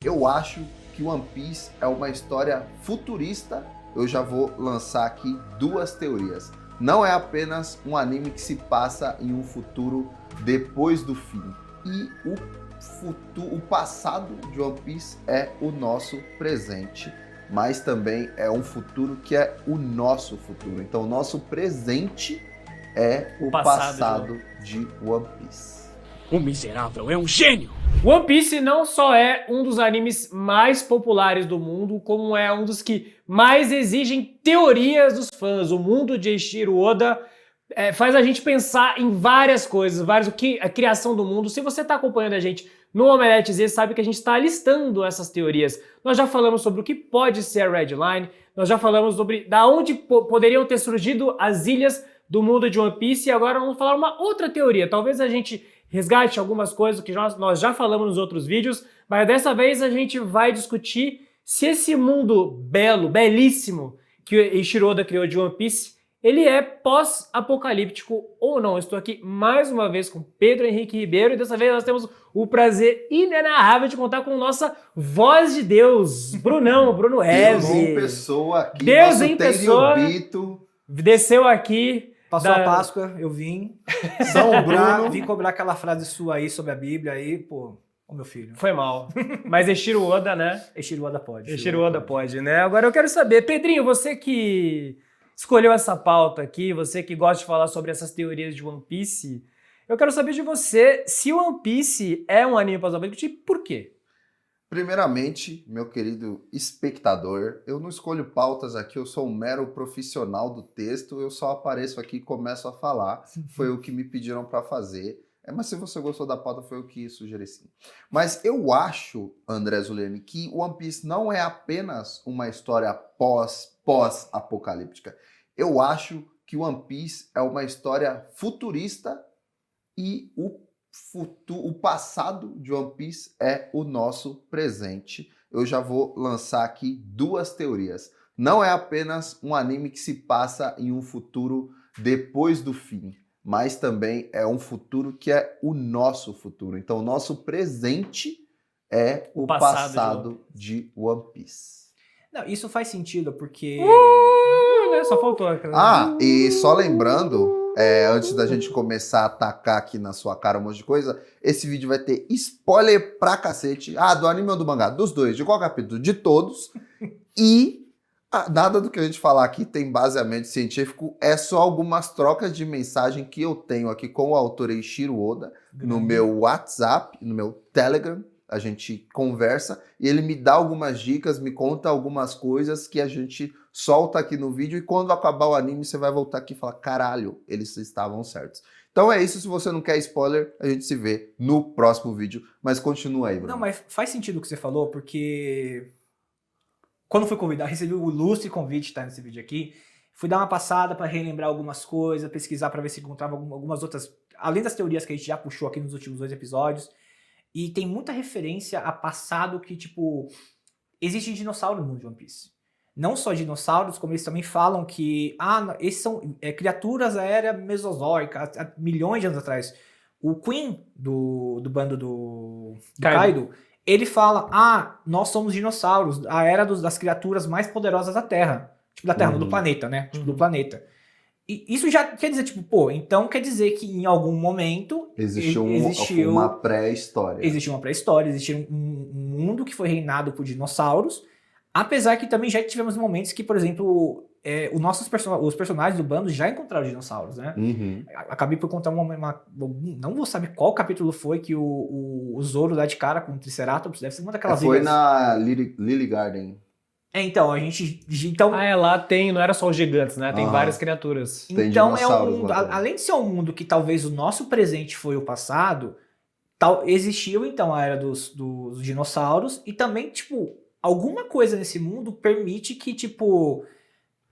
Eu acho que One Piece é uma história futurista. Eu já vou lançar aqui duas teorias. Não é apenas um anime que se passa em um futuro depois do fim. E o passado de One Piece é o nosso presente. Mas também é um futuro que é o nosso futuro. Então, o nosso presente é o passado de One Piece. O miserável é um gênio! One Piece não só é um dos animes mais populares do mundo, como é um dos que mais exigem teorias dos fãs. O mundo de Eiichiro Oda faz a gente pensar em várias coisas, a criação do mundo. Se você está acompanhando a gente no Omelete Z, sabe que a gente está listando essas teorias. Nós já falamos sobre o que pode ser a Red Line, nós já falamos sobre da onde poderiam ter surgido as ilhas do mundo de One Piece, e agora vamos falar uma outra teoria. Talvez a gente resgate algumas coisas que nós já falamos nos outros vídeos, mas dessa vez a gente vai discutir se esse mundo belíssimo que Eiichiro Oda criou de One Piece, ele é pós-apocalíptico ou não. Eu estou aqui mais uma vez com Pedro Henrique Ribeiro e dessa vez nós temos o prazer inenarrável de contar com nossa voz de Deus, Bruno Deus Heve. em pessoa aqui, Deus nosso em pessoa. Bito. Desceu aqui. Passou a Páscoa, eu vim. São Bruno. Vim cobrar aquela frase sua aí sobre a Bíblia aí, pô. Ô, meu filho. Foi mal. Mas Eiichiro Oda, né? Eiichiro Oda pode. Eiichiro Oda pode, né? Agora eu quero saber, Pedrinho, você que escolheu essa pauta aqui, você que gosta de falar sobre essas teorias de One Piece, eu quero saber de você se One Piece é um anime pós-apocalíptico e por quê? Primeiramente, meu querido espectador, eu não escolho pautas aqui, eu sou um mero profissional do texto, eu só apareço aqui e começo a falar, foi o que me pediram para fazer. Mas se você gostou da pauta, foi o que sugeri sim. Mas eu acho, André Zulemi, que One Piece não é apenas uma história pós-apocalíptica. Eu acho que One Piece é uma história futurista e o passado de One Piece é o nosso presente. Eu já vou lançar aqui duas teorias. Não é apenas um anime que se passa em um futuro depois do fim, mas também é um futuro que é o nosso futuro. Então, o nosso presente é o passado de One Piece. Não, isso faz sentido, porque... né? Só faltou. E só lembrando... antes da gente começar a atacar aqui na sua cara um monte de coisa, esse vídeo vai ter spoiler pra cacete. Do anime ou do mangá? Dos dois. De qual capítulo? De todos. E nada do que a gente falar aqui tem baseamento científico. É só algumas trocas de mensagem que eu tenho aqui com o autor Eiichiro Oda no meu WhatsApp, no meu Telegram. A gente conversa e ele me dá algumas dicas, me conta algumas coisas que a gente solta aqui no vídeo e quando acabar o anime você vai voltar aqui e falar, caralho, eles estavam certos. Então é isso, se você não quer spoiler, a gente se vê no próximo vídeo, mas continua aí, Bruno. Não, mas faz sentido o que você falou, porque quando fui convidado, recebi o ilustre convite de estar nesse vídeo aqui, fui dar uma passada para relembrar algumas coisas, pesquisar para ver se encontrava algumas outras, além das teorias que a gente já puxou aqui nos últimos 2 episódios. E tem muita referência a passado que, tipo, existe dinossauro no mundo de One Piece. Não só dinossauros, como eles também falam que, esses são criaturas da era mesozoica, há milhões de anos atrás. O Queen, do bando do Kaido, ele fala, nós somos dinossauros, a era das criaturas mais poderosas da Terra. Tipo, da Terra, não do planeta, né? Tipo, do planeta. E isso já quer dizer, tipo, então quer dizer que em algum momento existiu uma pré-história. Existiu uma pré-história, existiu um mundo que foi reinado por dinossauros, apesar que também já tivemos momentos que, por exemplo, os personagens do bando já encontraram dinossauros, né? Acabei por contar não vou saber qual capítulo foi que o Zoro dá de cara com o Triceratops, deve ser uma daquelas Foi na Lily Garden. Então, a gente... Então, lá tem, não era só os gigantes, né? Tem várias criaturas. Então, é um mundo, além de ser um mundo que talvez o nosso presente foi o passado, existiu, então, a era dos dinossauros, e também, tipo, alguma coisa nesse mundo permite que, tipo,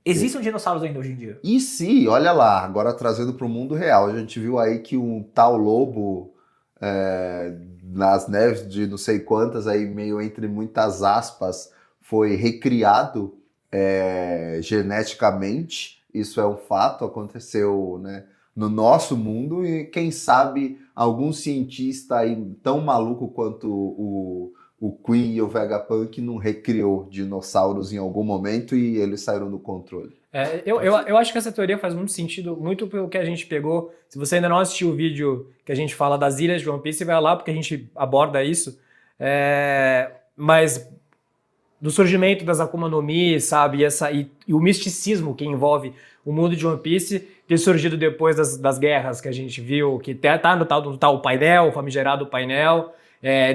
existam dinossauros ainda hoje em dia. E se, olha lá, agora trazendo para o mundo real, a gente viu aí que um tal lobo nas neves de não sei quantas, aí meio entre muitas aspas, foi recriado geneticamente, isso é um fato, aconteceu, né, no nosso mundo, e quem sabe algum cientista aí tão maluco quanto o Queen e o Vegapunk não recriou dinossauros em algum momento e eles saíram do controle. Eu acho que essa teoria faz muito sentido, muito pelo que a gente pegou. Se você ainda não assistiu o vídeo que a gente fala das ilhas de One Piece, vai lá porque a gente aborda isso. Mas do surgimento das Akuma no Mi, sabe, e o misticismo que envolve o mundo de One Piece ter surgido depois das guerras que a gente viu, que tá no tal painel, o famigerado painel,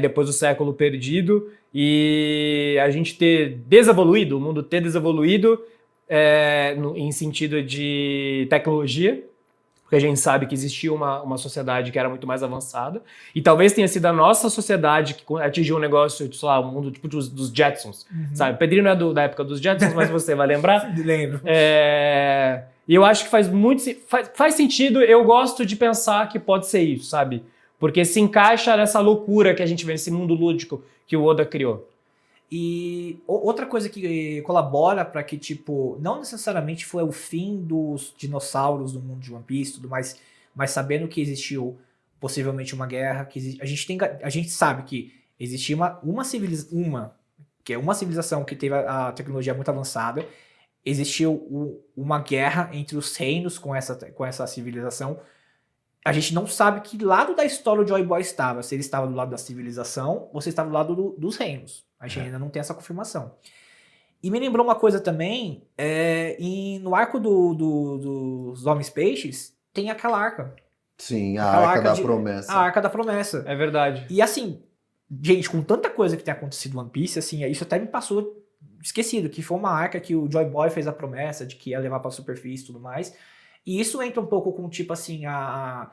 depois do século perdido, e a gente ter desevoluído, o mundo ter desevoluído em sentido de tecnologia, porque a gente sabe que existia uma sociedade que era muito mais avançada, e talvez tenha sido a nossa sociedade que atingiu um negócio, sei lá, um mundo tipo dos Jetsons, sabe? Pedrinho não é da época dos Jetsons, mas você vai lembrar? Lembro. E eu acho que faz sentido, eu gosto de pensar que pode ser isso, sabe? Porque se encaixa nessa loucura que a gente vê nesse mundo lúdico que o Oda criou. E outra coisa que colabora para que, tipo, não necessariamente foi o fim dos dinossauros do mundo de One Piece e tudo mais, mas sabendo que existiu possivelmente uma guerra, a gente sabe que existia uma civilização que teve a tecnologia muito avançada, existiu uma guerra entre os reinos com essa civilização. A gente não sabe que lado da história o Joy Boy estava, se ele estava do lado da civilização ou se estava do lado dos reinos. A gente ainda não tem essa confirmação. E me lembrou uma coisa também, no arco dos Homens-Peixes, tem aquela arca. Sim, a Arca da Promessa. A Arca da Promessa. É verdade. E assim, gente, com tanta coisa que tem acontecido no One Piece, assim, isso até me passou esquecido, que foi uma arca que o Joy Boy fez a promessa de que ia levar pra superfície e tudo mais. E isso entra um pouco com, tipo assim, a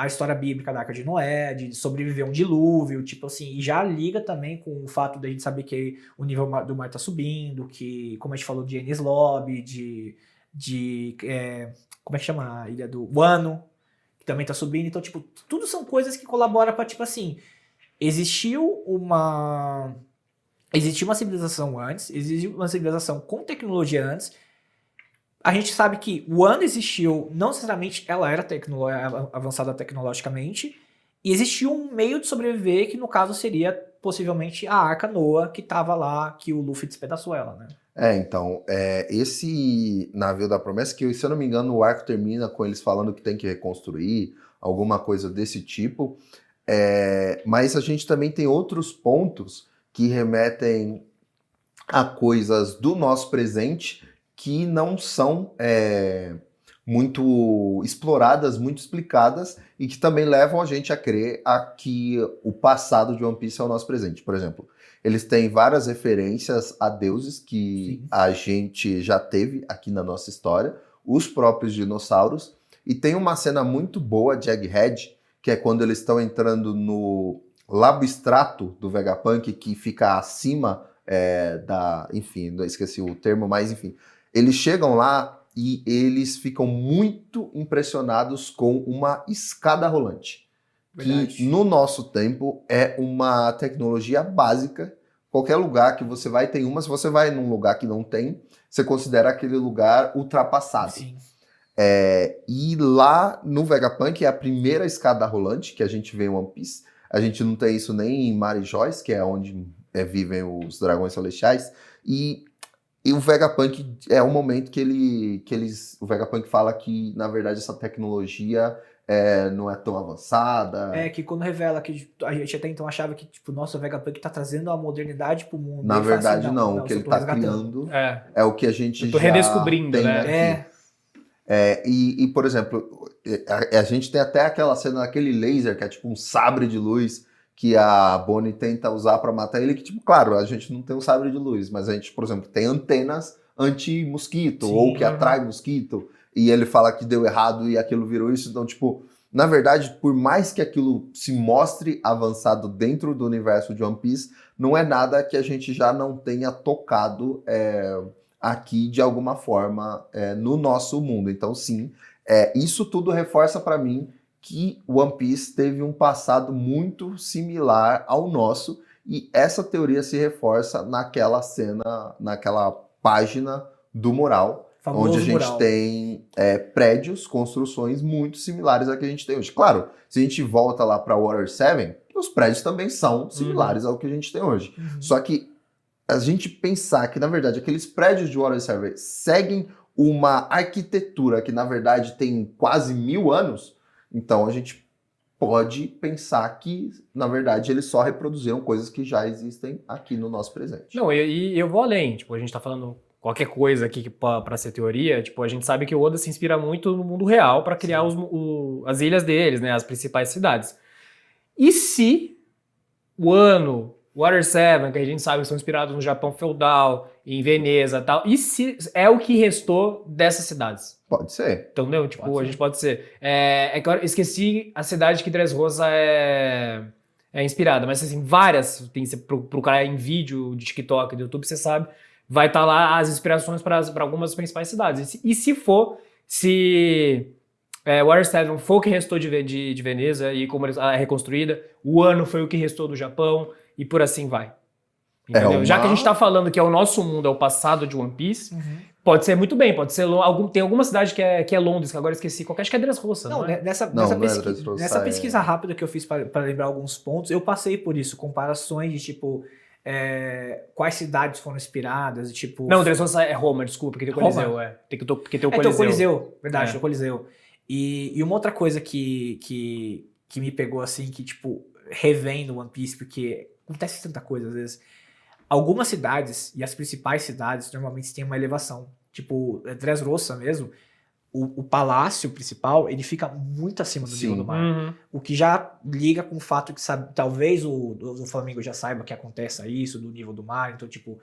história bíblica da Arca de Noé, de sobreviver a um dilúvio, tipo assim, e já liga também com o fato da gente saber que o nível do mar tá subindo, que, como a gente falou de Enies Lobby, como é que chama a ilha do Wano, que também tá subindo, então, tipo, tudo são coisas que colaboram pra, tipo assim, existiu uma civilização antes, existiu uma civilização com tecnologia antes. A gente sabe que o Wano existiu, não necessariamente ela era avançada tecnologicamente, e existiu um meio de sobreviver que no caso seria possivelmente a Arca Noah, que tava lá, que o Luffy despedaçou ela, né? Então, esse navio da promessa, que se eu não me engano o arco termina com eles falando que tem que reconstruir, alguma coisa desse tipo, mas a gente também tem outros pontos que remetem a coisas do nosso presente que não são muito exploradas, muito explicadas e que também levam a gente a crer que o passado de One Piece é o nosso presente. Por exemplo, eles têm várias referências a deuses que Sim. a gente já teve aqui na nossa história, os próprios dinossauros, e tem uma cena muito boa de Egghead, que é quando eles estão entrando no Labostrato do Vegapunk, que fica acima enfim, esqueci o termo, mas enfim, eles chegam lá e eles ficam muito impressionados com uma escada rolante. Verdade. Que no nosso tempo é uma tecnologia básica. Qualquer lugar que você vai tem uma. Se você vai num lugar que não tem, você considera aquele lugar ultrapassado. Sim. E lá no Vegapunk é a primeira escada rolante que a gente vê em One Piece. A gente não tem isso nem em Mary Joyce, que é onde vivem os dragões celestiais. E o Vegapunk é um momento que o Vegapunk fala que, na verdade, essa tecnologia não é tão avançada. Que quando revela que a gente até então achava que, tipo, nossa, o Vegapunk tá trazendo a modernidade pro mundo. Na Ele fala verdade, assim, não. O que ele tá criando é o que a gente Eu tô já redescobrindo, tem né? aqui. E, por exemplo, a gente tem até aquela cena daquele laser, que é tipo um sabre de luz, que a Bonnie tenta usar pra matar ele, que, tipo, claro, a gente não tem um sabre de luz, mas a gente, por exemplo, tem antenas anti-mosquito, Sim, ou que atrai mosquito, e ele fala que deu errado e aquilo virou isso, então, tipo, na verdade, por mais que aquilo se mostre avançado dentro do universo de One Piece, não é nada que a gente já não tenha tocado aqui de alguma forma no nosso mundo. Então, sim, isso tudo reforça pra mim que One Piece teve um passado muito similar ao nosso, e essa teoria se reforça naquela cena, naquela página do mural, Famoso onde a gente mural. tem prédios, construções muito similares à que a gente tem hoje. Claro, se a gente volta lá para Water 7, os prédios também são similares ao que a gente tem hoje. Só que a gente pensar que, na verdade, aqueles prédios de Water Survey seguem uma arquitetura que, na verdade, tem quase 1000 anos, então a gente pode pensar que, na verdade, eles só reproduziram coisas que já existem aqui no nosso presente. Não, e eu vou além. Tipo, a gente tá falando qualquer coisa aqui pra ser teoria. Tipo, a gente sabe que o Oda se inspira muito no mundo real pra criar as ilhas deles, né? As principais cidades. E se o ano, Water 7, que a gente sabe que são inspirados no Japão feudal, em Veneza e tal, e se é o que restou dessas cidades? Pode ser. Entendeu? Tipo, Pode a ser. gente pode ser. É que eu esqueci a cidade que Dressrosa é inspirada, mas assim, várias, tem, se procurar em vídeo de TikTok, do YouTube, você sabe, vai estar lá as inspirações para algumas das principais cidades. E se Water 7 foi o que restou de Veneza e como ela é reconstruída, o ano foi o que restou do Japão e por assim vai. Entendeu? Já que a gente tá falando que é o nosso mundo, é o passado de One Piece, pode ser muito bem, pode ser tem alguma cidade que é Londres, que agora eu esqueci, acho que é Dressrosa, Não, não é? nessa Não é pesquisa, Dressrosa, nessa é- pesquisa rápida que eu fiz para lembrar alguns pontos, eu passei por isso, comparações de tipo quais cidades foram inspiradas, e, tipo. Não, Dressrosa é Roma, desculpa, porque tem o Roma? Coliseu, porque tem o Então, Coliseu. o Coliseu, verdade, É. o Coliseu. E uma outra coisa que me pegou assim, que tipo, revendo One Piece, porque acontece tanta coisa às vezes. Algumas cidades, e as principais cidades, normalmente têm uma elevação. Tipo, Dressrosa mesmo, o palácio principal, ele fica muito acima do nível do mar. Uhum. O que já liga com o fato que talvez o Flamengo já saiba que aconteça isso, do nível do mar. Então, tipo,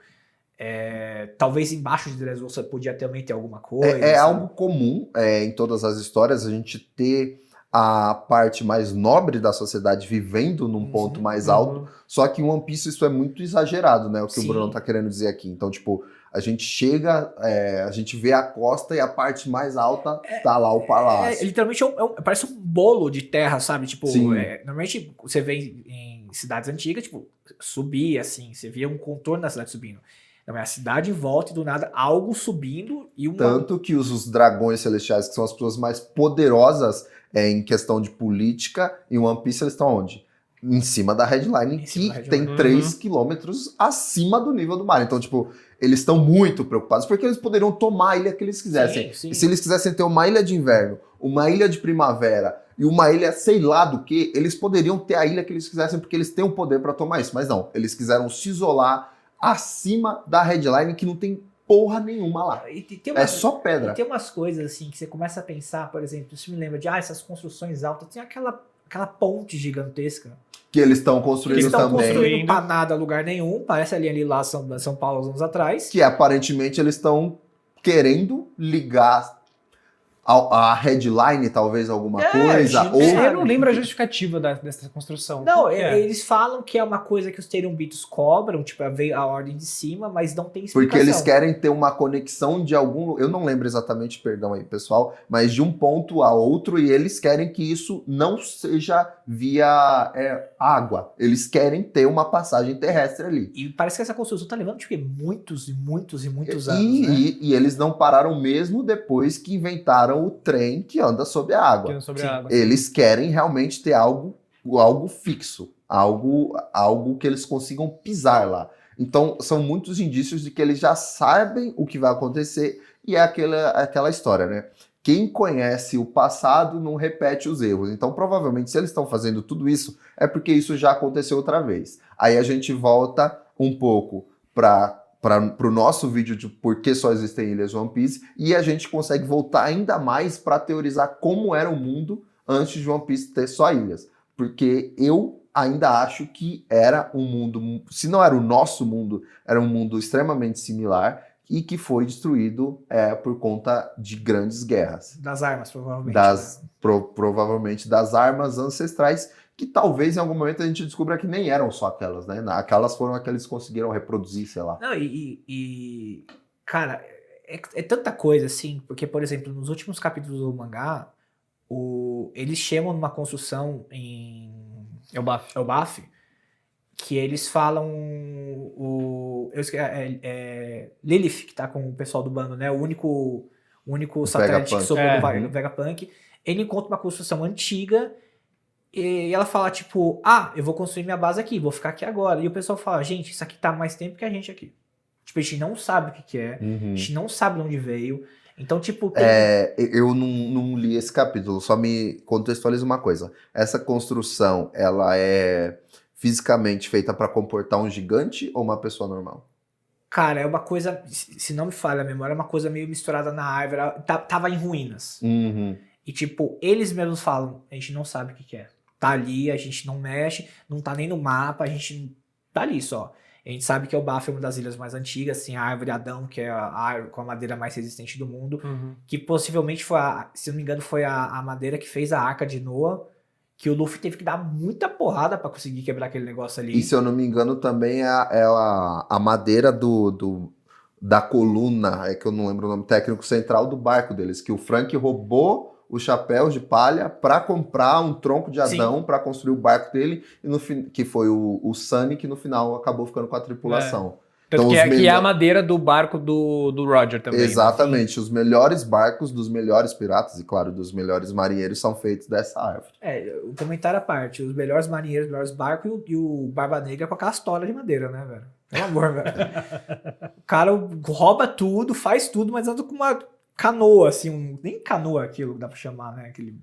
talvez embaixo de Dressrosa podia também ter alguma coisa. É sabe? algo comum em todas as histórias a gente ter a parte mais nobre da sociedade vivendo num ponto mais alto, só que em One Piece isso é muito exagerado, né? O que Sim. o Bruno tá querendo dizer aqui. Então, tipo, a gente chega, a gente vê a costa e a parte mais alta tá lá o palácio. Literalmente parece um bolo de terra, sabe? Tipo, Sim. Normalmente você vê em cidades antigas, tipo, subir assim, você via um contorno da cidade subindo. Não, é a cidade em volta e do nada algo subindo e uma. Tanto que os dragões celestiais, que são as pessoas mais poderosas em questão de política, em One Piece eles estão onde? Em cima da headline, Em cima que da tem headline. 3 quilômetros acima do nível do mar. Então, tipo, eles estão muito preocupados, porque eles poderiam tomar a ilha que eles quisessem. Sim. E se eles quisessem ter uma ilha de inverno, uma ilha de primavera e uma ilha sei lá do que, eles poderiam ter a ilha que eles quisessem, porque eles têm o poder para tomar isso. Mas não, eles quiseram se isolar acima da headline, que não tem porra nenhuma lá. E tem É só pedra. E tem umas coisas assim que você começa a pensar, por exemplo, isso me lembra de essas construções altas, tem aquela ponte gigantesca. Que eles estão construindo Eles estão também. construindo pra nada lugar nenhum, parece ali lá São Paulo, uns anos atrás. Que aparentemente eles estão querendo ligar a headline, talvez, alguma coisa. gente, Ou Eu não lembro a justificativa dessa construção. Não, Qual que é? eles falam que é uma coisa que os Terumbitos cobram, tipo, veio a ordem de cima, mas não tem explicação. porque eles querem ter uma conexão de algum... Eu não lembro exatamente, perdão aí, pessoal, mas de um ponto a outro, e eles querem que isso não seja via água. Eles querem ter uma passagem terrestre ali. E parece que essa construção tá levando, tipo, muitos e muitos e muitos anos, né? E eles não pararam mesmo depois que inventaram o trem que anda sobre a água. Sobre Sim. a água. Eles querem realmente ter algo fixo, algo que eles consigam pisar lá. Então, são muitos indícios de que eles já sabem o que vai acontecer e é aquela história, né? Quem conhece o passado não repete os erros. Então, provavelmente, se eles estão fazendo tudo isso, é porque isso já aconteceu outra vez. Aí a gente volta um pouco para o nosso vídeo de por que só existem ilhas One Piece, e a gente consegue voltar ainda mais para teorizar como era o mundo antes de One Piece ter só ilhas. Porque eu ainda acho que era um mundo, se não era o nosso mundo, era um mundo extremamente similar e que foi destruído por conta de grandes guerras. Das armas, provavelmente. né? Provavelmente das armas ancestrais, que talvez em algum momento a gente descubra que nem eram só aquelas, né? Aquelas foram as que eles conseguiram reproduzir, sei lá. Não, cara, é tanta coisa assim, porque, por exemplo, nos últimos capítulos do mangá, eles chamam numa construção em Elbaf, que eles falam Lilith, que tá com o pessoal do bando, né? O único satélite que Vegapunk. sobrou do Vegapunk. Ele encontra uma construção antiga E ela fala, tipo, eu vou construir minha base aqui, vou ficar aqui agora. E o pessoal fala, gente, isso aqui tá há mais tempo que a gente aqui. Tipo, a gente não sabe o que é, a gente não sabe de onde veio. Então, tipo, tem... Eu não li esse capítulo, só me contextualiza uma coisa. Essa construção, ela é fisicamente feita para comportar um gigante ou uma pessoa normal? Cara, é uma coisa, se não me falha a memória, é uma coisa meio misturada na árvore. Tava em ruínas. E, tipo, eles mesmos falam, a gente não sabe o que é. Tá ali, a gente não mexe, não tá nem no mapa, a gente tá ali só. A gente sabe que o Bafo é uma das ilhas mais antigas, assim, a árvore Adão, que é a árvore com a madeira mais resistente do mundo, que possivelmente foi, se não me engano, foi a madeira que fez a Arca de Noa, que o Luffy teve que dar muita porrada pra conseguir quebrar aquele negócio ali. E se eu não me engano, também é a madeira da coluna, é que eu não lembro o nome técnico, central do barco deles, que o Frank roubou os chapéus de palha para comprar um tronco de Adão para construir o barco dele, que foi o Sunny, que no final acabou ficando com a tripulação. Tanto que é a madeira do barco do Roger também. Exatamente. Né? Os melhores barcos dos melhores piratas e, claro, dos melhores marinheiros são feitos dessa árvore. O comentário à parte. Os melhores marinheiros, os melhores barcos e o Barba Negra com aquelas toras de madeira, né, velho? Pelo amor, velho. O cara rouba tudo, faz tudo, mas anda com uma canoa, assim, nem canoa aquilo que dá pra chamar, né? Aquele...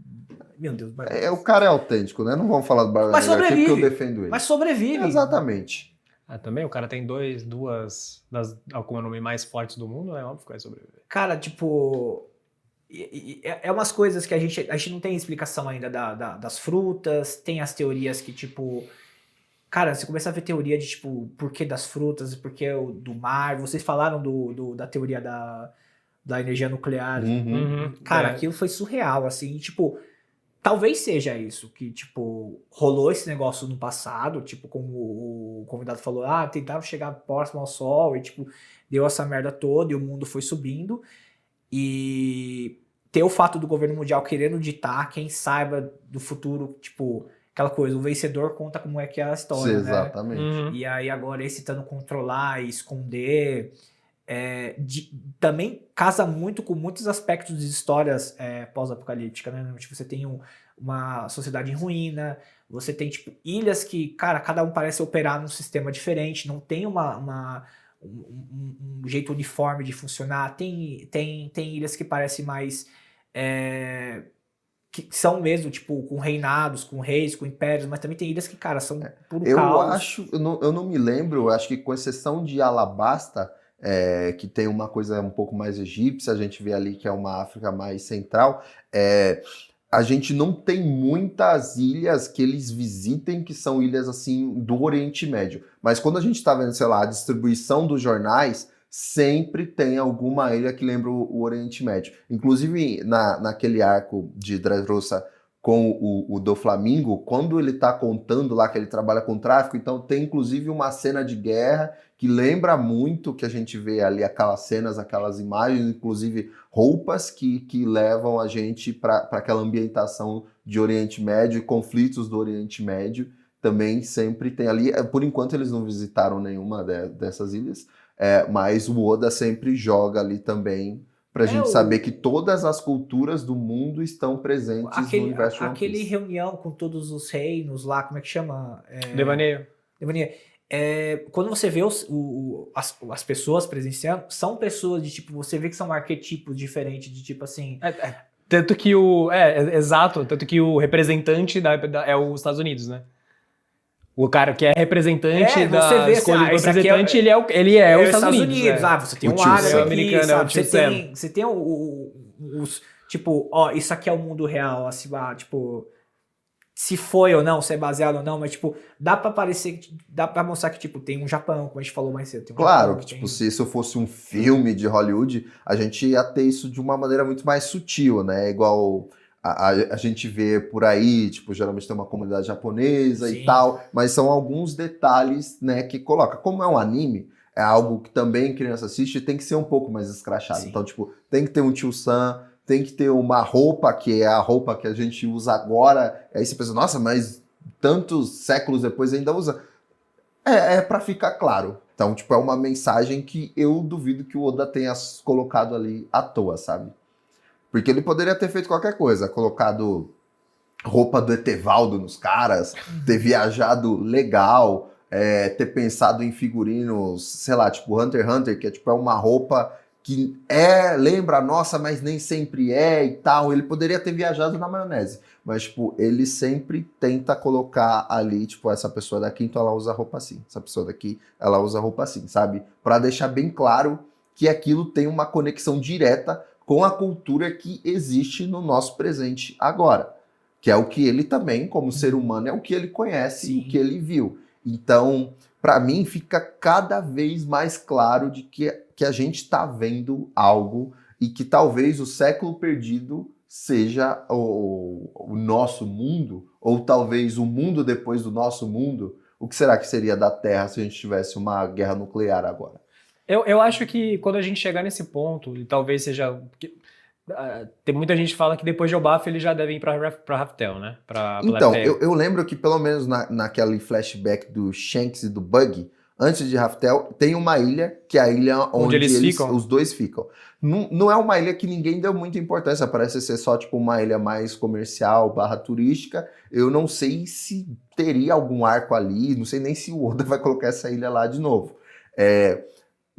Meu Deus. O cara é autêntico, né? Não vamos falar do Barba Negra aqui porque eu defendo ele. Mas sobrevive. Exatamente. Também o cara tem duas das Akuma no Mi mais fortes do mundo, é óbvio que vai sobreviver. Cara, tipo... É umas coisas que a gente não tem explicação ainda das frutas, tem as teorias que, tipo... Cara, você começa a ver teoria de, tipo, porquê das frutas, porquê do mar. Vocês falaram da teoria da energia nuclear. Cara, aquilo foi surreal, assim, tipo... Talvez seja isso, que, tipo, rolou esse negócio no passado, tipo, como o convidado falou, tentaram chegar próximo ao Sol e, tipo, deu essa merda toda e o mundo foi subindo. E ter o fato do governo mundial querendo ditar, quem saiba do futuro, tipo, aquela coisa, o vencedor conta como é que é a história, Sim, exatamente. né? E aí agora esse tentando controlar e esconder... também casa muito com muitos aspectos de histórias pós-apocalípticas, né? Tipo, você tem uma sociedade em ruína, você tem, tipo, ilhas que, cara, cada um parece operar num sistema diferente, não tem um jeito uniforme de funcionar, tem ilhas que parecem mais... que são mesmo, tipo, com reinados, com reis, com impérios, mas também tem ilhas que, cara, são puro caos. Eu não me lembro, eu acho que com exceção de Alabasta, que tem uma coisa um pouco mais egípcia, a gente vê ali que é uma África mais central, a gente não tem muitas ilhas que eles visitem que são ilhas assim do Oriente Médio, mas quando a gente está vendo, sei lá, a distribuição dos jornais, sempre tem alguma ilha que lembra o Oriente Médio. Inclusive naquele arco de Dressrosa com o do Flamingo, quando ele está contando lá que ele trabalha com tráfico, então tem inclusive uma cena de guerra que lembra muito que a gente vê ali, aquelas cenas, aquelas imagens, inclusive roupas que levam a gente para aquela ambientação de Oriente Médio e conflitos do Oriente Médio, também sempre tem ali. Por enquanto eles não visitaram nenhuma dessas ilhas, mas o Oda sempre joga ali também pra gente saber que todas as culturas do mundo estão presentes no universo One Piece. Aquele reunião com todos os reinos lá, como é que chama? Devaneio. Quando você vê as pessoas presenciando, são pessoas de tipo, você vê que são arquetipos diferentes, de tipo assim... Tanto que exato, tanto que o representante é os Estados Unidos, né? O cara que é representante da escolha do representante, ele é os Estados Unidos. Você tem um árabe aqui, sabe? Sam. Você tem os... Tipo, isso aqui é o mundo real, assim, tipo... Se foi ou não, se é baseado ou não, mas, tipo, dá pra mostrar que, tipo, tem um Japão, como a gente falou mais cedo. Tem um claro, Japão, tipo, se isso fosse um filme de Hollywood, a gente ia ter isso de uma maneira muito mais sutil, né? Igual... A gente vê por aí, tipo, geralmente tem uma comunidade japonesa e tal, mas são alguns detalhes, né, que coloca. Como é um anime, é algo que também criança assiste, tem que ser um pouco mais escrachado. Sim. Então, tipo, tem que ter um tio-san, tem que ter uma roupa, que é a roupa que a gente usa agora. Aí você pensa, nossa, mas tantos séculos depois ainda usa. É pra ficar claro. Então, tipo, é uma mensagem que eu duvido que o Oda tenha colocado ali à toa, sabe? Porque ele poderia ter feito qualquer coisa, colocado roupa do Etevaldo nos caras, ter viajado legal, ter pensado em figurinos, sei lá, tipo Hunter x Hunter, que é tipo uma roupa que lembra a nossa, mas nem sempre é e tal. Ele poderia ter viajado na maionese, mas tipo, ele sempre tenta colocar ali, tipo, essa pessoa daqui, então ela usa roupa assim, essa pessoa daqui, ela usa roupa assim, sabe? Pra deixar bem claro que aquilo tem uma conexão direta com a cultura que existe no nosso presente agora. Que é o que ele também, como ser humano, é o que ele conhece, Sim. o que ele viu. Então, para mim, fica cada vez mais claro de que a gente está vendo algo e que talvez o século perdido seja o nosso mundo, ou talvez o mundo depois do nosso mundo. O que será que seria da Terra se a gente tivesse uma guerra nuclear agora? Eu acho que quando a gente chegar nesse ponto, e talvez seja... tem muita gente que fala que depois de Elbaf eles já devem ir pra Raftel, né? Pra Então, Plateia. eu lembro que pelo menos naquele flashback do Shanks e do Buggy, antes de Raftel, tem uma ilha, que é a ilha onde eles ficam? os dois ficam. Não é uma ilha que ninguém deu muita importância, parece ser só tipo uma ilha mais comercial, /turística. Eu não sei se teria algum arco ali, não sei nem se o Oda vai colocar essa ilha lá de novo.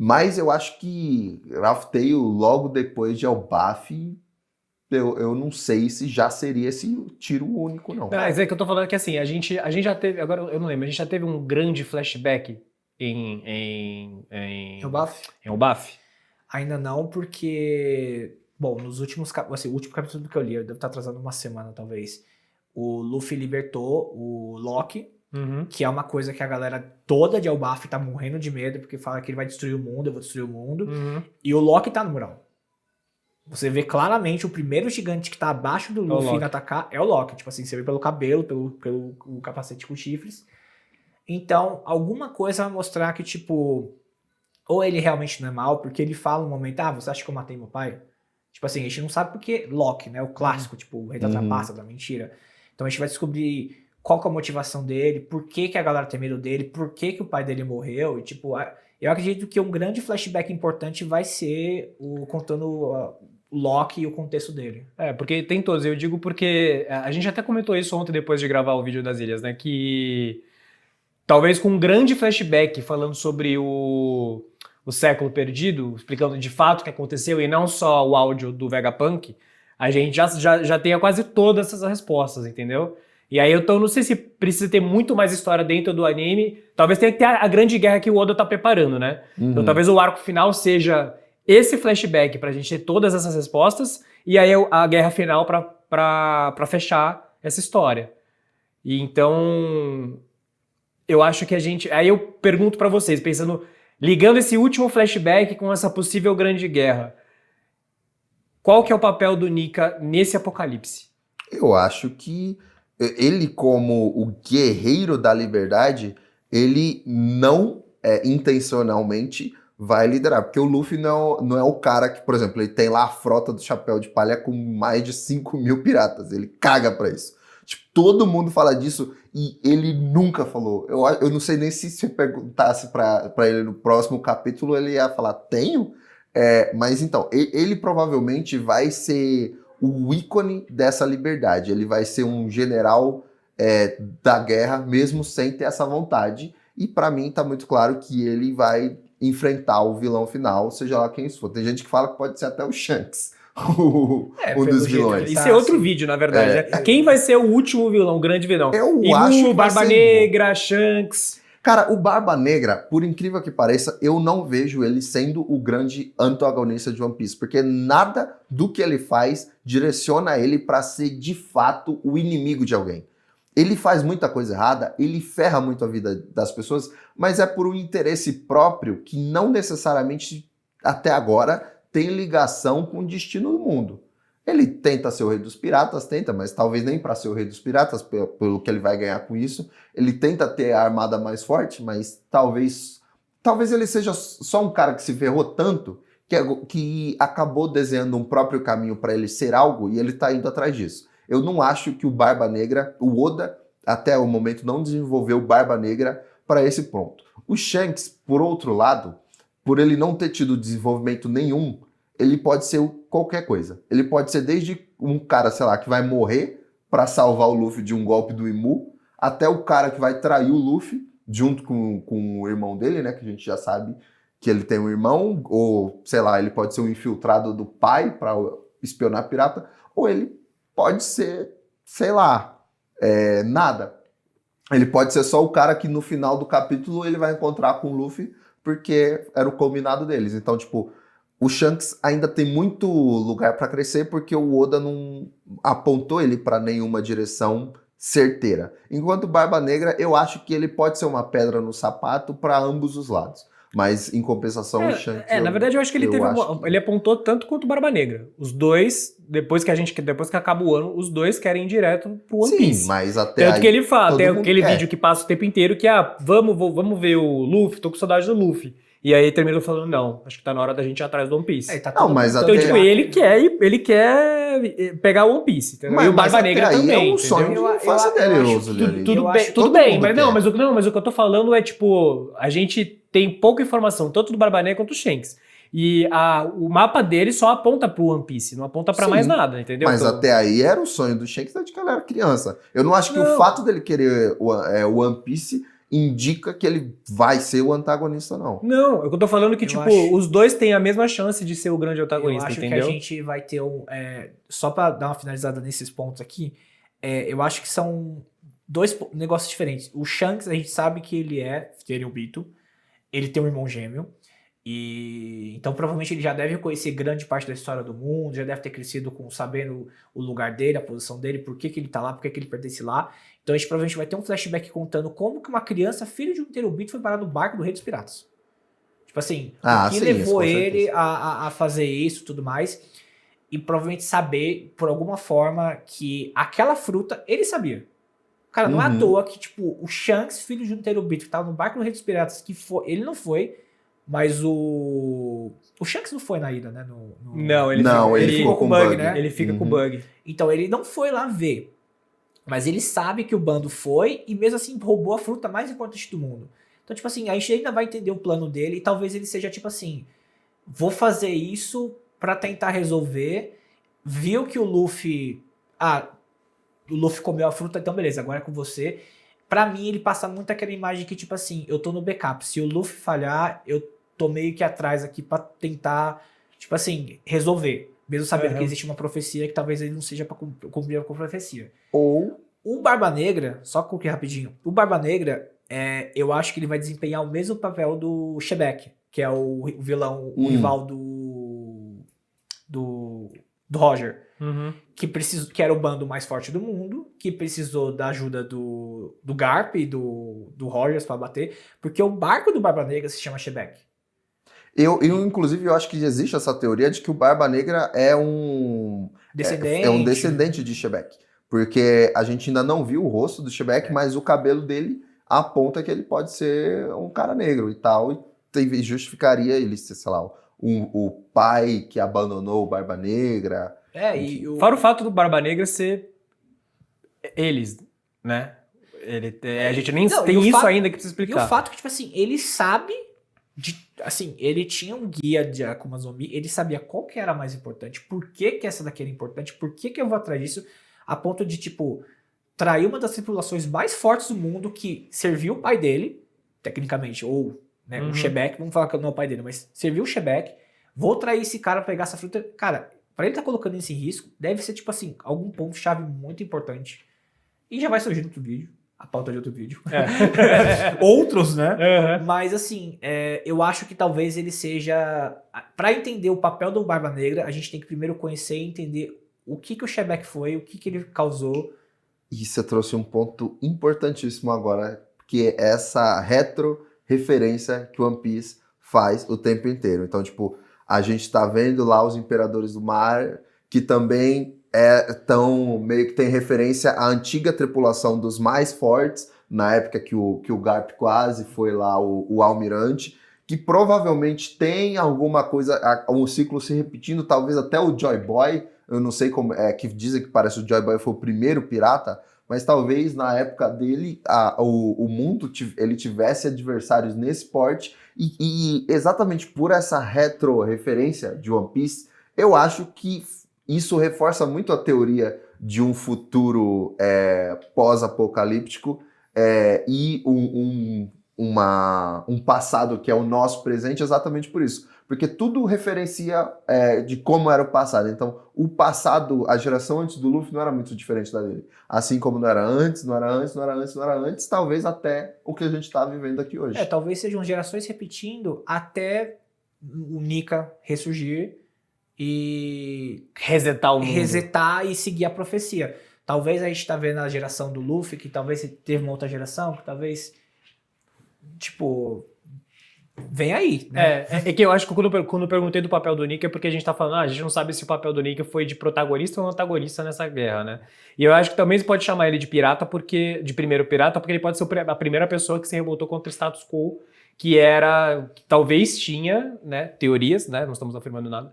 Mas eu acho que Raftel, logo depois de Elbaf, eu não sei se já seria esse tiro único, não. Mas é que eu tô falando que assim, a gente já teve, agora eu não lembro, a gente já teve um grande flashback em Elbaf? em Elbaf? Ainda não, porque... Bom, nos últimos capítulos, assim, o último capítulo que eu li, eu devo estar atrasando uma semana, talvez. O Luffy libertou o Loki, que é uma coisa que a galera toda de Elbaf tá morrendo de medo, porque fala que ele vai destruir o mundo, eu vou destruir o mundo. E o Loki tá no mural. Você vê claramente o primeiro gigante que tá abaixo do Luffy indo atacar é o Loki. Tipo assim, você vê pelo cabelo, pelo o capacete com chifres. Então, alguma coisa vai mostrar que, tipo, ou ele realmente não é mal, porque ele fala um momento, você acha que eu matei meu pai? Tipo assim, a gente não sabe porque Loki, né? O clássico, tipo, o rei da trapaça, da mentira. Então a gente vai descobrir qual que é a motivação dele, por que a galera tem medo dele, por que o pai dele morreu, e tipo, eu acredito que um grande flashback importante vai ser contando o Loki e o contexto dele. Porque tem todos, eu digo porque a gente até comentou isso ontem depois de gravar o vídeo das ilhas, né, que talvez com um grande flashback falando sobre o século perdido, explicando de fato o que aconteceu e não só o áudio do Vegapunk, a gente já tenha quase todas essas respostas, entendeu? E aí eu não sei se precisa ter muito mais história dentro do anime, talvez tenha que ter a grande guerra que o Oda tá preparando, né? Então talvez o arco final seja esse flashback pra gente ter todas essas respostas, e aí a guerra final pra fechar essa história. E então, eu acho que aí eu pergunto pra vocês, ligando esse último flashback com essa possível grande guerra, qual que é o papel do Nika nesse apocalipse? Eu acho que ele, como o guerreiro da liberdade, ele não intencionalmente vai liderar. Porque o Luffy não é o cara que, por exemplo, ele tem lá a frota do Chapéu de Palha com mais de 5.000 piratas. Ele caga pra isso. Tipo, todo mundo fala disso e ele nunca falou. Eu não sei nem se eu perguntasse pra ele no próximo capítulo, ele ia falar, tenho? Mas então, ele provavelmente vai ser o ícone dessa liberdade. Ele vai ser um general da guerra, mesmo sem ter essa vontade. E pra mim tá muito claro que ele vai enfrentar o vilão final, seja lá quem isso for. Tem gente que fala que pode ser até o Shanks, um dos vilões. Isso é outro vídeo, na verdade. Né? Quem vai ser o último vilão, o grande vilão? Eu acho que Barba Negra, Shanks... Cara, o Barba Negra, por incrível que pareça, eu não vejo ele sendo o grande antagonista de One Piece, porque nada do que ele faz direciona ele pra ser de fato o inimigo de alguém. Ele faz muita coisa errada, ele ferra muito a vida das pessoas, mas é por um interesse próprio que não necessariamente, até agora, tem ligação com o destino do mundo. Ele tenta ser o rei dos piratas, mas talvez nem para ser o rei dos piratas, pelo que ele vai ganhar com isso. Ele tenta ter a armada mais forte, mas talvez ele seja só um cara que se ferrou tanto que acabou desenhando um próprio caminho para ele ser algo e ele tá indo atrás disso. Eu não acho que o Barba Negra, o Oda, até o momento, não desenvolveu o Barba Negra para esse ponto. O Shanks, por outro lado, por ele não ter tido desenvolvimento nenhum, ele pode ser qualquer coisa. Ele pode ser desde um cara, sei lá, que vai morrer pra salvar o Luffy de um golpe do Imu, até o cara que vai trair o Luffy, junto com o irmão dele, né? Que a gente já sabe que ele tem um irmão, ou, sei lá, ele pode ser um infiltrado do pai pra espionar pirata, ou ele pode ser, sei lá, nada. Ele pode ser só o cara que no final do capítulo ele vai encontrar com o Luffy, porque era o combinado deles. Então, tipo, o Shanks ainda tem muito lugar pra crescer, porque o Oda não apontou ele pra nenhuma direção certeira. Enquanto Barba Negra, eu acho que ele pode ser uma pedra no sapato pra ambos os lados. Mas, em compensação, o Shanks... Na verdade, eu acho que ele ele apontou tanto quanto o Barba Negra. Os dois, depois que acaba o ano, os dois querem ir direto pro One Piece. Sim, mas até Tanto aí, que ele fala, todo tem mundo aquele quer. vídeo que passa o tempo inteiro que, vamos ver o Luffy, tô com saudade do Luffy. E aí termina falando, não, acho que tá na hora da gente ir atrás do One Piece. Tá Não, mas Então, até- tipo, ele quer pegar o One Piece, entendeu? Mas- e o mas Barba até Negra aí também, é um sonho entendeu? de infância dele, Rosaliani. Tudo todo bem, mundo mas não, quer. mas o que eu tô falando é, tipo, a gente tem pouca informação, tanto do Barba Negra quanto do Shanks. E o mapa dele só aponta pro One Piece, não aponta pra Sim, mais nada, entendeu? Mas Então, até aí era o sonho do Shanks desde que ele era criança. Eu não acho que Não. o fato dele querer o One Piece indica que ele vai ser o antagonista, não. Não, eu tô falando que, Eu tipo, acho- os dois têm a mesma chance de ser o grande Eu antagonista, acho entendeu? que a gente vai ter só pra dar uma finalizada nesses pontos aqui, eu acho que são dois negócios diferentes. O Shanks, a gente sabe que ele é Tenryubito, ele tem um irmão gêmeo, e então provavelmente ele já deve conhecer grande parte da história do mundo, já deve ter crescido sabendo o lugar dele, a posição dele, por que ele tá lá, por que ele pertence lá. Então a gente provavelmente vai ter um flashback contando como que uma criança, filho de um Tenryubito, foi parar no barco do Rei dos Piratas. Tipo assim, o que sim, levou isso, com ele certeza. a fazer isso e tudo mais. E provavelmente saber, por alguma forma, que aquela fruta, ele sabia. Cara, não é à Uhum. toa que, tipo, o Shanks, filho de um Tenryubito, que tava no barco do Rei dos Piratas, ele não foi, mas o Shanks não foi na ida, né? Não, ele Não, fica, ele ficou com o Bug, né? Ele fica com o Uhum. bug. Então ele não foi lá ver. Mas ele sabe que o bando foi e mesmo assim roubou a fruta mais importante do mundo. Então, tipo assim, a gente ainda vai entender o plano dele e talvez ele seja tipo assim, vou fazer isso pra tentar resolver. Viu que o Luffy comeu a fruta, então beleza, agora é com você. Pra mim, ele passa muito aquela imagem que, tipo assim, eu tô no backup. Se o Luffy falhar, eu tô meio que atrás aqui pra tentar, tipo assim, resolver. Mesmo sabendo que existe uma profecia que talvez ele não seja pra cumprir com a profecia. Ou O Barba Negra, só coloquei rapidinho, o Barba Negra, eu acho que ele vai desempenhar o mesmo papel do Shebeck, que é o vilão, o rival do Roger. Uhum. Que era o bando mais forte do mundo, que precisou da ajuda do Garp e do Rogers pra bater, porque o barco do Barba Negra se chama Shebeck. inclusive, eu acho que existe essa teoria de que o Barba Negra é um descendente de Shebeck. Porque a gente ainda não viu o rosto do Shebeck, mas o cabelo dele aponta que ele pode ser um cara negro e tal. E justificaria ele ser, sei lá, o pai que abandonou o Barba Negra. Fora o fato do Barba Negra ser eles, né? A gente nem Não, tem e o isso fato- ainda que precisa E explicar. o fato que, tipo assim, ele sabe assim, ele tinha um guia de Akuma no Mi, ele sabia qual que era mais importante, por que que essa daqui era importante, por que que eu vou atrás disso, a ponto de, tipo, trair uma das tripulações mais fortes do mundo que serviu o pai dele, tecnicamente, ou, né, o Shebeck, vamos falar que não é o pai dele, mas serviu o Shebeck, vou trair esse cara pra pegar essa fruta. Cara, pra ele tá colocando isso em risco, deve ser, tipo assim, algum ponto-chave muito importante. E já vai surgir no outro vídeo, a pauta de outro vídeo. Outros, né? Uhum. Mas assim, eu acho que talvez ele seja... Pra entender o papel do Barba Negra, a gente tem que primeiro conhecer e entender o que o Shebeck foi, o que ele causou. E você trouxe um ponto importantíssimo agora, que é essa retro-referência que o One Piece faz o tempo inteiro. Então, tipo, a gente tá vendo lá os Imperadores do Mar, que também meio que tem referência à antiga tripulação dos mais fortes, na época que o Garp quase foi lá o almirante, que provavelmente tem alguma coisa, um ciclo se repetindo, talvez até o Joy Boy, eu não sei como, que dizem que parece o Joy Boy foi o primeiro pirata, mas talvez na época dele o mundo ele tivesse adversários nesse porte, e exatamente por essa retro-referência de One Piece, eu acho que isso reforça muito a teoria de um futuro pós-apocalíptico e um passado que é o nosso presente exatamente por isso. Porque tudo referencia de como era o passado. Então, o passado, a geração antes do Luffy não era muito diferente da dele. Assim como não era antes, não era antes, não era antes, não era antes, talvez até o que a gente está vivendo aqui hoje. Talvez sejam gerações repetindo até o Nika ressurgir e Resetar o mundo. resetar e seguir a profecia. Talvez a gente tá vendo a geração do Luffy, que talvez teve uma outra geração, que talvez, tipo, vem aí, né? É que eu acho que quando eu perguntei do papel do Nika é porque a gente tá falando, a gente não sabe se o papel do Nika foi de protagonista ou antagonista nessa guerra, né? E eu acho que também você pode chamar ele de pirata, de primeiro pirata, porque ele pode ser a primeira pessoa que se revoltou contra o status quo, que talvez tinha, né, teorias, né, não estamos afirmando nada,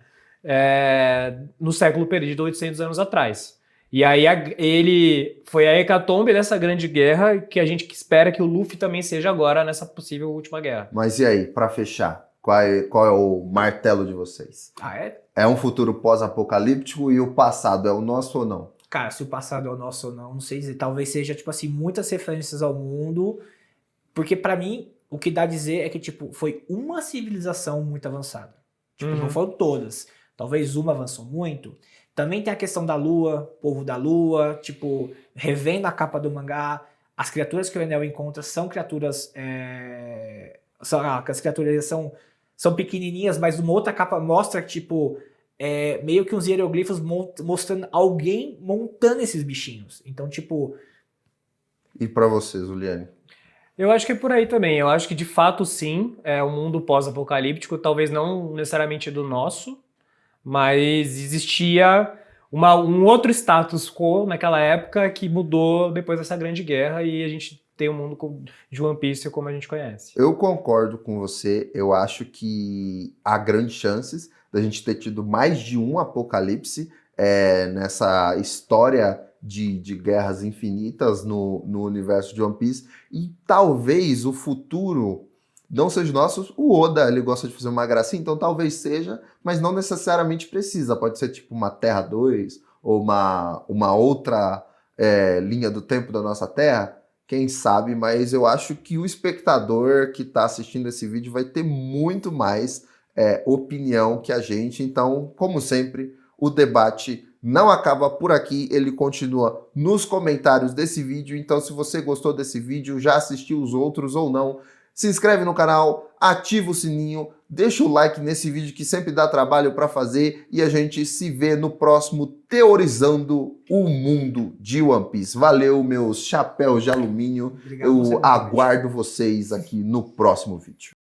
no século perdido, 800 anos atrás. E aí ele foi a hecatombe dessa grande guerra que a gente espera que o Luffy também seja agora nessa possível última guerra. Mas e aí, pra fechar, qual é o martelo de vocês? É um futuro pós-apocalíptico e o passado é o nosso ou não? Cara, se o passado é o nosso ou não sei dizer. Talvez seja, tipo assim, muitas referências ao mundo, porque pra mim, o que dá a dizer é que, tipo, foi uma civilização muito avançada. Tipo, não foram todas. Talvez uma avançou muito. Também tem a questão da lua, povo da lua, tipo, revendo a capa do mangá, as criaturas que o Enel encontra são criaturas, as criaturas são pequenininhas, mas uma outra capa mostra, tipo, meio que uns hieroglifos mostrando alguém montando esses bichinhos. Então, tipo... E pra você, Zuliane? Eu acho que é por aí também. Eu acho que, de fato, sim, é um mundo pós-apocalíptico, talvez não necessariamente do nosso, mas existia um outro status quo naquela época que mudou depois dessa grande guerra e a gente tem um mundo de One Piece como a gente conhece. Eu concordo com você. Eu acho que há grandes chances da gente ter tido mais de um apocalipse nessa história de guerras infinitas no universo de One Piece. E talvez o futuro não seja nosso. O Oda, ele gosta de fazer uma gracinha, então talvez seja, mas não necessariamente precisa. Pode ser tipo uma Terra 2 ou uma outra linha do tempo da nossa Terra. Quem sabe, mas eu acho que o espectador que está assistindo esse vídeo vai ter muito mais opinião que a gente. Então, como sempre, o debate não acaba por aqui, ele continua nos comentários desse vídeo. Então, se você gostou desse vídeo, já assistiu os outros ou não, se inscreve no canal, ativa o sininho, deixa o like nesse vídeo que sempre dá trabalho para fazer e a gente se vê no próximo Teorizando o Mundo de One Piece. Valeu, meus chapéus de alumínio. Obrigado, Eu aguardo vocês aqui no próximo vídeo.